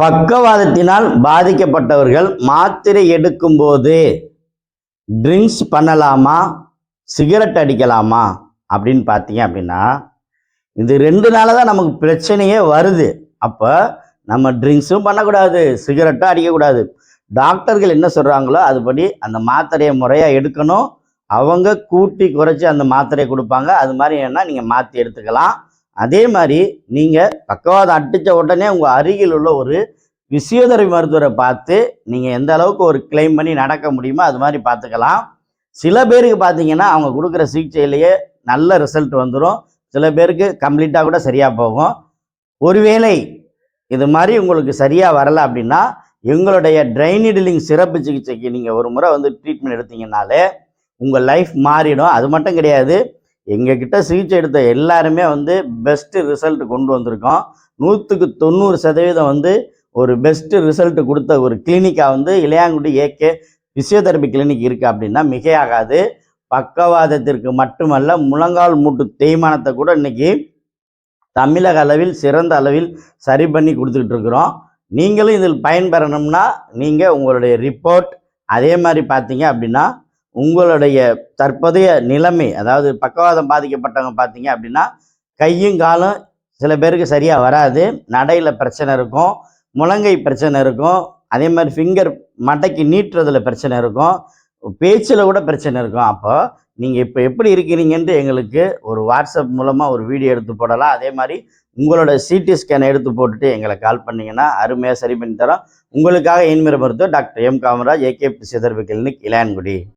பக்கவாதத்தினால் பாதிக்கப்பட்டவர்கள் மாத்திரை எடுக்கும்போது ட்ரிங்க்ஸ் பண்ணலாமா, சிகரெட் அடிக்கலாமா அப்படின்னு பார்த்தீங்க அப்படின்னா, இது 2 தான் நமக்கு பிரச்சனையே வருது. அப்போ நம்ம ட்ரிங்க்ஸும் பண்ணக்கூடாது, சிகரெட்டும் அடிக்கக்கூடாது. டாக்டர்கள் என்ன சொல்கிறாங்களோ அதுபடி அந்த மாத்திரையை முறையாக எடுக்கணும். அவங்க கூட்டி குறைச்சி அந்த மாத்திரையை கொடுப்பாங்க. அது மாதிரி என்ன நீங்கள் மாற்றி எடுத்துக்கலாம். அதே மாதிரி நீங்கள் பக்கவாதம் அடித்த உடனே உங்கள் அருகில் உள்ள ஒரு பிசியோதெரபி மருத்துவரை பார்த்து நீங்கள் எந்த அளவுக்கு ஒரு கிளைம் பண்ணி நடக்க முடியுமோ அது மாதிரி பார்த்துக்கலாம். சில பேருக்கு பார்த்தீங்கன்னா அவங்க கொடுக்குற சிகிச்சையிலேயே நல்ல ரிசல்ட் வந்துடும். சில பேருக்கு கம்ப்ளீட்டாக கூட சரியாக போகும். ஒருவேளை இது மாதிரி உங்களுக்கு சரியாக வரலை அப்படின்னா எங்களுடைய ட்ரைன் நீடிலிங் சிறப்பு சிகிச்சைக்கு நீங்கள் ஒரு முறை வந்து ட்ரீட்மெண்ட் எடுத்தீங்கன்னாலே உங்கள் லைஃப் மாறிடும். அது மட்டும் கிடையாது, எங்ககிட்ட சிகிச்சை எடுத்த எல்லாருமே வந்து பெஸ்ட்டு ரிசல்ட் கொண்டு வந்திருக்கோம். 100க்கு 90% வந்து ஒரு பெஸ்ட்டு ரிசல்ட் கொடுத்த ஒரு கிளினிக்காக வந்து இளையாங்குடி ஏகே பிசியோதெரபி கிளினிக் இருக்குது அப்படின்னா மிகையாகாது. பக்கவாதத்திற்கு மட்டுமல்ல, முழங்கால் மூட்டு தேய்மானத்தை கூட இன்றைக்கி தமிழக அளவில் சிறந்த அளவில் சரி பண்ணி கொடுத்துக்கிட்டு இருக்கிறோம். நீங்களும் இதில் பயன்பெறணும்னா நீங்கள் உங்களுடைய ரிப்போர்ட், அதே மாதிரி பார்த்தீங்க அப்படின்னா உங்களுடைய தற்போதைய நிலைமை, அதாவது பக்கவாதம் பாதிக்கப்பட்டவங்க பார்த்தீங்க அப்படின்னா கையும் காலும் சில பேருக்கு சரியாக வராது, நடையில் பிரச்சனை இருக்கும், முழங்கை பிரச்சனை இருக்கும், அதே மாதிரி ஃபிங்கர் மட்டைக்கு நீட்டுறதுல பிரச்சனை இருக்கும், பேச்சில் கூட பிரச்சனை இருக்கும். அப்போ நீங்கள் இப்போ எப்படி இருக்கிறீங்கன்ட்டு எங்களுக்கு ஒரு வாட்ஸ்அப் மூலமாக ஒரு வீடியோ எடுத்து போடலாம். அதே மாதிரி உங்களோட சிடி ஸ்கேனை எடுத்து போட்டுட்டு எங்களை கால் பண்ணிங்கன்னா அருமையாக சரி பண்ணி தரோம். உங்களுக்காக என்மிற மருத்துவர் doctor M Kamaraj, AK physiotherapy clinic, Ilayangudi.